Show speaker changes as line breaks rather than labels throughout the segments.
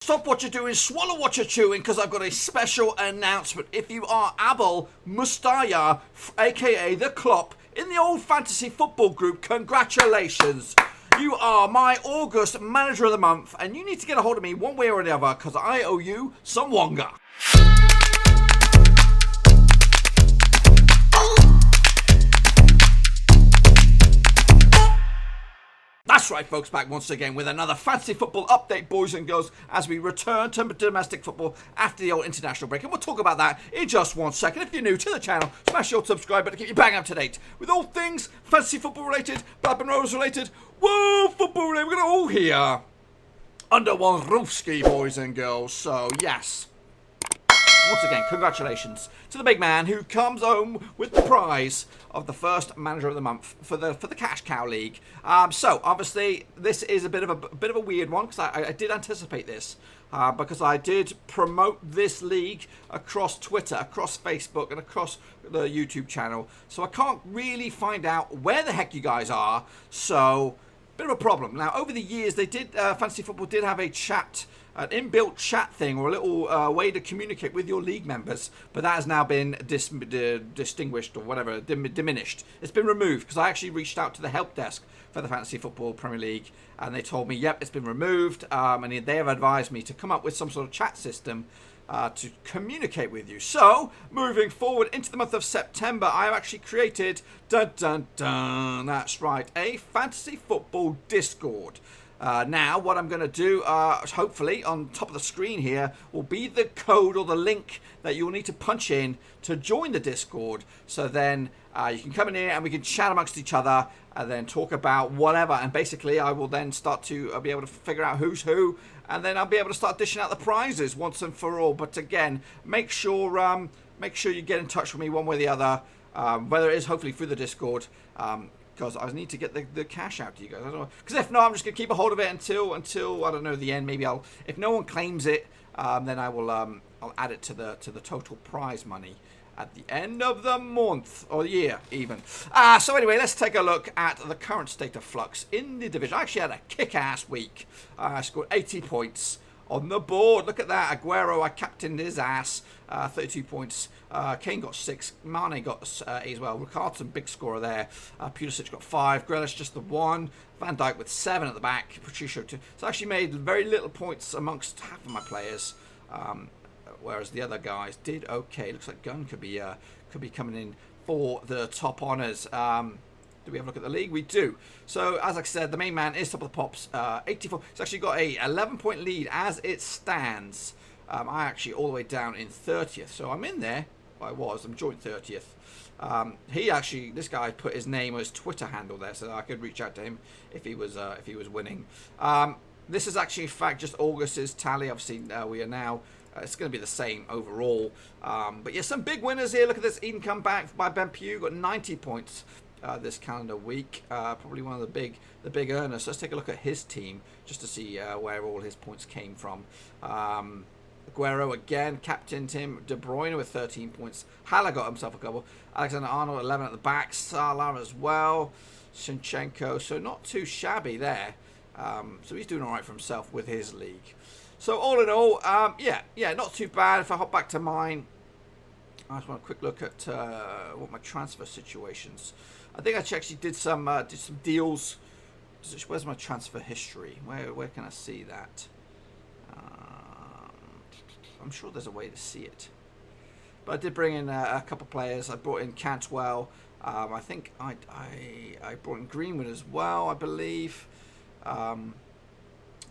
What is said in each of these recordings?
Stop what you're doing, swallow what you're chewing, because I've got a special announcement. If you are Abel Mustaya, aka the Klopp, in the old fantasy football group, congratulations. You are my August manager of the month, and you need to get a hold of me one way or the other, because I owe you some wonga. That's right, folks, back once again with another fantasy football update, boys and girls, as we return to domestic football after the old international break. And we'll talk about that in just 1 second. If you're new to the channel, smash your subscribe button to keep you bang up to date with all things fantasy football related, Blackburn Rovers related, world football related. We're going to all here under one roof ski, boys and girls. So, yes. Once again, congratulations to the big man who comes home with the prize of the first manager of the month for the Cash Cow League. So obviously this is a bit of a weird one, because I did anticipate this because I did promote this league across Twitter, across Facebook, and across the YouTube channel. So I can't really find out where the heck you guys are. So bit of a problem. Now over the years, they did Fantasy Football did have a chat. An inbuilt chat thing, or a little way to communicate with your league members, but that has now been distinguished or whatever, diminished. It's been removed, because I actually reached out to the help desk for the Fantasy Football Premier League, and they told me, yep, it's been removed, and they have advised me to come up with some sort of chat system to communicate with you. So, moving forward into the month of September, I have actually created, dun dun dun, that's right, a Fantasy Football Discord. Now, what I'm going to do, hopefully, on top of the screen here, will be the code or the link that you'll need to punch in to join the Discord. So then you can come in here and we can chat amongst each other and then talk about whatever. And basically, I will then start to be able to figure out who's who. And then I'll be able to start dishing out the prizes once and for all. But again, make sure you get in touch with me one way or the other, whether it is hopefully through the Discord. Because I need to get the cash out to you guys. Because if not, I'm just going to keep a hold of it until I don't know, the end. Maybe if no one claims it, then I will I'll add it to the total prize money at the end of the month or the year even. So anyway, let's take a look at the current state of flux in the division. I actually had a kick-ass week. I scored 80 points on the board. Look at that. Aguero, I captained his ass. 32 points. Kane got 6. Mane got 8 as well. Richarlison, big scorer there. Pulisic got 5. Grealish just the 1. Van Dijk with 7 at the back. Patricio 2. So I actually made very little points amongst half of my players. Whereas the other guys did okay. Looks like Gunn could be coming in for the top honours. Do we have a look at the league? We do. So, as I said, the main man is top of the pops. 84. He's actually got a 11-point lead as it stands. I actually all the way down in 30th. So, I'm in there. Well, I'm joint 30th. This guy put his name or his Twitter handle there, so I could reach out to him if he was winning. This is actually, in fact, just August's tally. Obviously, we are now. It's going to be the same overall. But yeah, some big winners here. Look at this. Eden come back by Ben Pugh. Got 90 points. This calendar week, probably one of the big earners. So let's take a look at his team just to see where all his points came from. Aguero again captained him. De Bruyne with 13 points. Haller got himself a couple. Alexander-Arnold 11 at the back. Salah as well. Shinchenko, so not too shabby there. So he's doing all right for himself with his league. So all in all, yeah, not too bad. If I hop back to mine, I just want a quick look at what my transfer situations. I think I actually did some deals. Where's my transfer history? Where can I see that? I'm sure there's a way to see it. But I did bring in a couple of players. I brought in Cantwell. I think I brought in Greenwood as well, I believe.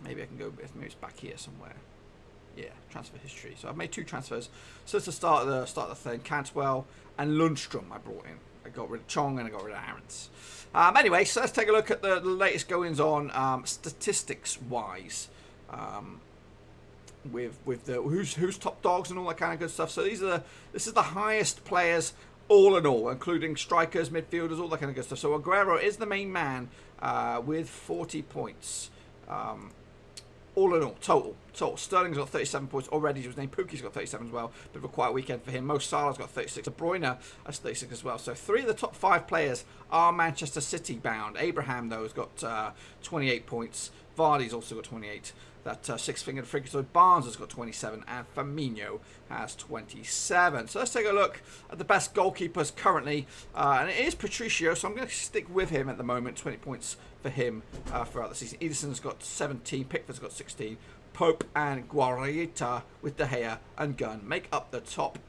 Maybe I can go. Maybe it's back here somewhere. Yeah, transfer history. So I've made 2 transfers. So it's the start of the thing. Cantwell and Lundstrom I brought in. I got rid of Chong and I got rid of Aarons. Anyway, so let's take a look at the latest goings on statistics wise. With the who's top dogs and all that kind of good stuff. So this is the highest players all in all, including strikers, midfielders, all that kind of good stuff. So Aguero is the main man with 40 points. All in all, total. Sterling's got 37 points already to his name. Pookie's got 37 as well. Bit of a quiet weekend for him. Mo Salah's got 36. De Bruyne has 36 as well. So 3 of the top 5 players are Manchester City bound. Abraham, though, has got 28 points. Vardy's also got 28. that six-fingered figure. So Barnes has got 27 and Firmino has 27. So let's take a look at the best goalkeepers currently. And it is Patricio, so I'm going to stick with him at the moment. 20 points for him throughout the season. Ederson's got 17, Pickford's got 16. Pope and Guarita with De Gea and Gunn make up the top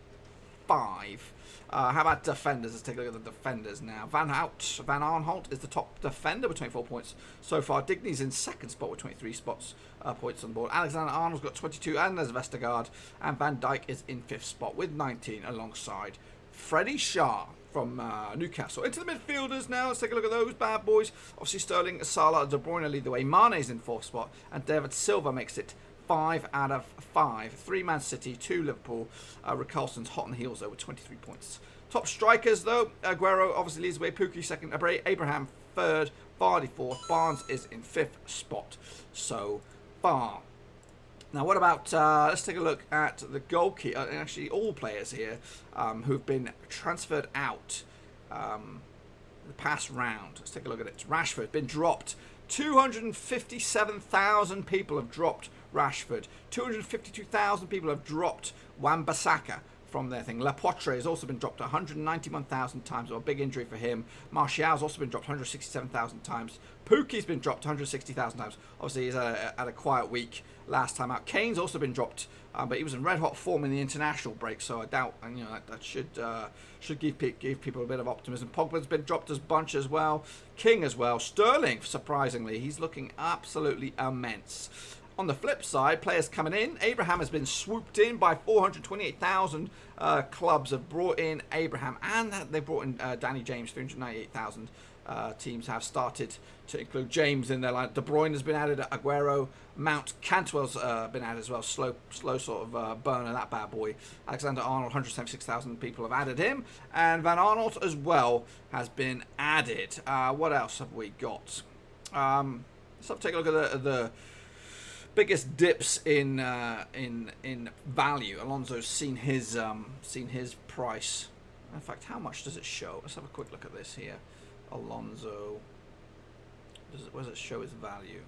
5. How about defenders? Let's take a look at the defenders now. Van Aanholt is the top defender with 24 points so far. Digny's in second spot with 23 points on board. Alexander-Arnold's got 22, and there's Vestergaard. And Van Dijk is in 5th spot with 19 alongside Freddie Shaw from Newcastle. Into the midfielders now. Let's take a look at those bad boys. Obviously Sterling, Salah, De Bruyne lead the way. Mane's in 4th spot, and David Silva makes it 5 out of 5. 3 Man City, 2 Liverpool. Richarlison's hot on the heels though with 23 points. Top strikers though, Aguero obviously leads the way. Pukki 2nd, Abraham 3rd, Vardy 4th. Barnes is in 5th spot so far. Now what about, let's take a look at the goalkeeper, actually all players here who've been transferred out the past round. Let's take a look at it. Rashford been dropped. 257,000 people have dropped Rashford. 252,000 people have dropped Wan-Bissaka from their thing. Lapoitre has also been dropped 191,000 times. A big injury for him. Martial's also been dropped 167,000 times. Pukki's been dropped 160,000 times. Obviously, he's had a quiet week last time out. Kane's also been dropped, but he was in red-hot form in the international break, so I doubt, and that should give people a bit of optimism. Pogba's been dropped as bunch as well. King as well. Sterling, surprisingly, he's looking absolutely immense. On the flip side, players coming in. Abraham has been swooped in by 428,000 clubs have brought in Abraham, and they brought in Danny James. 398,000 teams have started to include James in their line. De Bruyne has been added. Aguero, Mount, Cantwell's been added as well. Slow sort of burner, that bad boy. Alexander-Arnold, 176,000 people have added him, and Van Aanholt as well has been added. What else have we got? Let's take a look at the biggest dips in value. Alonso's seen his price. In fact, how much does it show? Let's have a quick look at this here. Alonso, where does it show his value?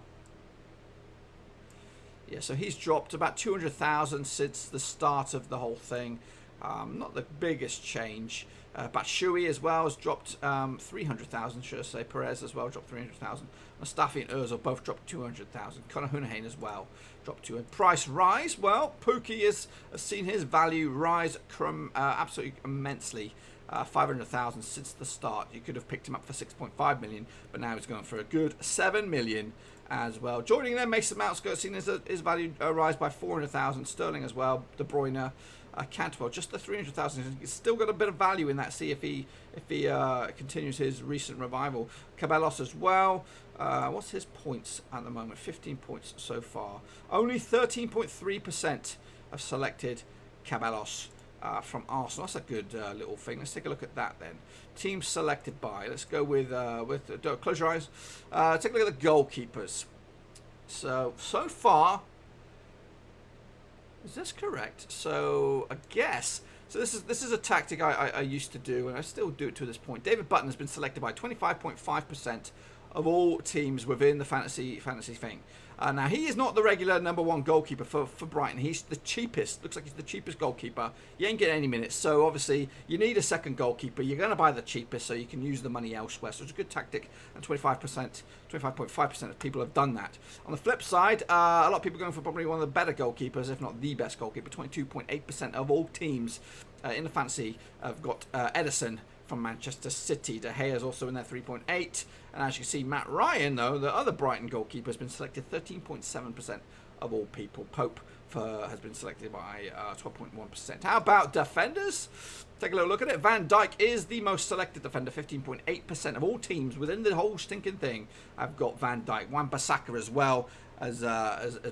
Yeah, so he's dropped about 200,000 since the start of the whole thing. Not the biggest change. Batshuayi as well has dropped 300,000, should I say. Perez as well dropped 300,000. Mustafi and Ozil both dropped 200,000. Conor Hunehain as well dropped 200. Price rise, well, Pukki has seen his value rise absolutely immensely. 500,000 since the start. You could have picked him up for 6.5 million, but now he's going for a good 7 million as well. Joining them, Mason Mount's seen his value rise by 400,000. Sterling as well. De Bruyne, Cantwell, just the 300,000. He's still got a bit of value in that. See if he continues his recent revival. Caballos as well. What's his points at the moment? 15 points so far. Only 13.3% have selected Caballos from Arsenal. That's a good little thing. Let's take a look at that then. Teams selected by. Let's go with close your eyes. Take a look at the goalkeepers. So far, is this correct? So I guess. So this is a tactic I used to do, and I still do it to this point. David Button has been selected by 25.5% of all teams within the fantasy thing. Now, he is not the regular number 1 goalkeeper for Brighton. He's the cheapest. Looks like he's the cheapest goalkeeper. You ain't getting any minutes. So, obviously, you need a second goalkeeper. You're going to buy the cheapest so you can use the money elsewhere. So, it's a good tactic. And 25.5% of people have done that. On the flip side, a lot of people are going for probably one of the better goalkeepers, if not the best goalkeeper. 22.8% of all teams in the fantasy have got Ederson from Manchester City. De Gea is also in there, 3.8. And as you can see, Matt Ryan, though, the other Brighton goalkeeper, has been selected 13.7% of all people. Pope has been selected by 12.1%. How about defenders? Take a little look at it. Van Dijk is the most selected defender. 15.8% of all teams within the whole stinking thing have got Van Dijk. Wan-Bissaka as well has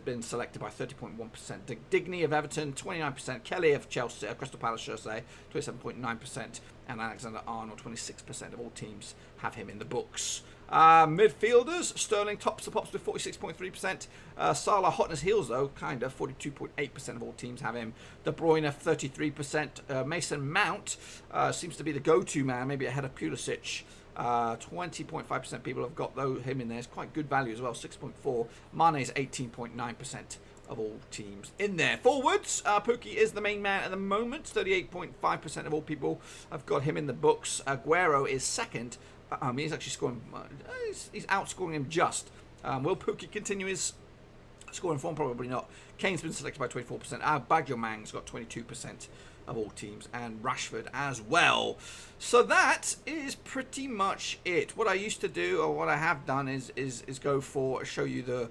been selected by 30.1%. Digny of Everton, 29%. Kelly of Chelsea, Crystal Palace, should I say, 27.9%. And Alexander-Arnold, 26% of all teams have him in the books. Midfielders, Sterling tops the pops with 46.3%. Salah hot on his heels though, kind of 42.8% of all teams have him. De Bruyne 33%. Mason Mount seems to be the go-to man, maybe ahead of Pulisic. 20.5% people have got him in there. It's quite good value as well, 6.4. Mane is 18.9% of all teams in there. Forwards, Pookie is the main man at the moment. 38.5% of all people have got him in the books. Aguero is second. He's actually scoring. He's outscoring him just. Will Pookie continue his scoring form? Probably not. Kane's been selected by 24%. Baggiomang's got 22% of all teams, and Rashford as well. So that is pretty much it. What I used to do, or what I have done, is go for show you the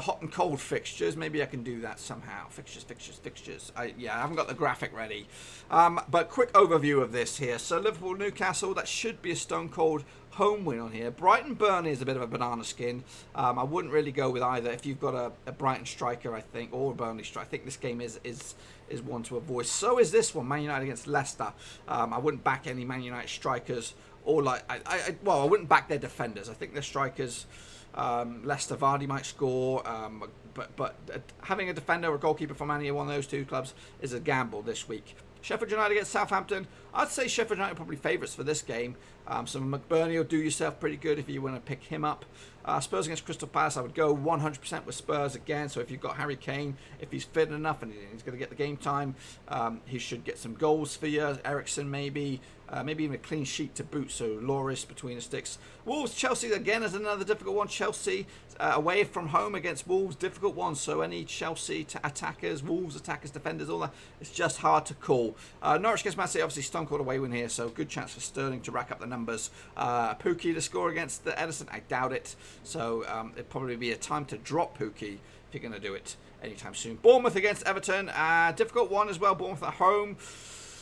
hot and cold fixtures. Maybe I can do that somehow. Fixtures. I haven't got the graphic ready. But quick overview of this here. So Liverpool, Newcastle, that should be a stone cold home win on here. Brighton, Burnley is a bit of a banana skin. I wouldn't really go with either. If you've got a Brighton striker, I think, or a Burnley striker, I think this game is one to avoid. So is this one, Man United against Leicester. I wouldn't back any Man United strikers, or I wouldn't back their defenders. I think their strikers. Leicester, Vardy might score, but having a defender or a goalkeeper from any one of those two clubs is a gamble this week. Sheffield United against Southampton. I'd say Sheffield United are probably favourites for this game. So McBurney will do yourself pretty good if you want to pick him up. Spurs against Crystal Palace, I would go 100% with Spurs again. So if you've got Harry Kane, if he's fit enough and he's going to get the game time, he should get some goals for you. Eriksen maybe even a clean sheet to boot. So Loris between the sticks. Wolves, Chelsea again is another difficult one. Chelsea away from home against Wolves, difficult one. So any Chelsea attackers, Wolves attackers, defenders, all that, it's just hard to call. Norwich against Man City, obviously stone cold away win here. So good chance for Sterling to rack up the numbers. Pookie to score against the Edison, I doubt it. So it'd probably be a time to drop Pookie if you're going to do it anytime soon. Bournemouth against Everton, difficult one as well. Bournemouth at home.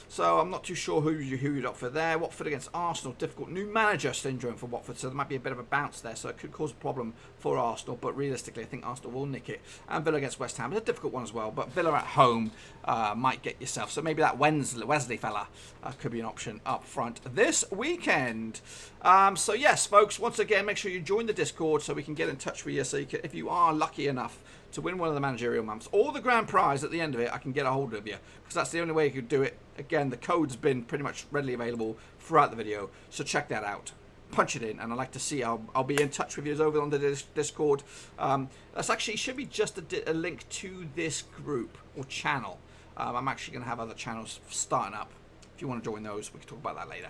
So I'm not too sure who you'd opt for there. Watford against Arsenal, difficult. New manager syndrome for Watford, so there might be a bit of a bounce there. So it could cause a problem for Arsenal, but realistically, I think Arsenal will nick it. And Villa against West Ham, it's a difficult one as well. But Villa at home might get yourself. So maybe that Wesley fella could be an option up front this weekend. So yes, folks, once again, make sure you join the Discord so we can get in touch with you. So if you are lucky enough to win one of the managerial months or the grand prize at the end of it, I can get a hold of you, because that's the only way you could do it. Again, the code's been pretty much readily available throughout the video, so check that out. Punch it in, and I'd like to see. I'll be in touch with you over on the Discord. That's actually should be just a link to this group or channel. I'm actually going to have other channels starting up. If you want to join those, we can talk about that later.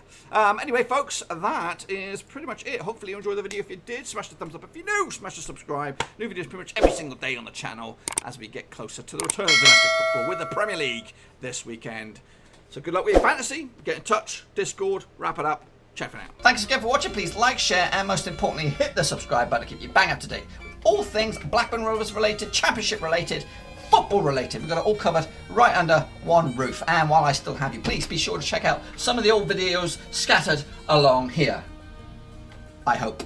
Anyway, folks, that is pretty much it. Hopefully you enjoyed the video. If you did, smash the thumbs up. If you're new, smash the subscribe. New videos pretty much every single day on the channel as we get closer to the return of domestic football with the Premier League this weekend. So good luck with your fantasy. Get in touch. Discord. Wrap it up. Check for now. Thanks again for watching. Please like, share, and most importantly, hit the subscribe button to keep you bang up to date with all things Blackburn Rovers related, Championship related, football related. We've got it all covered right under one roof. And while I still have you, please be sure to check out some of the old videos scattered along here. I hope.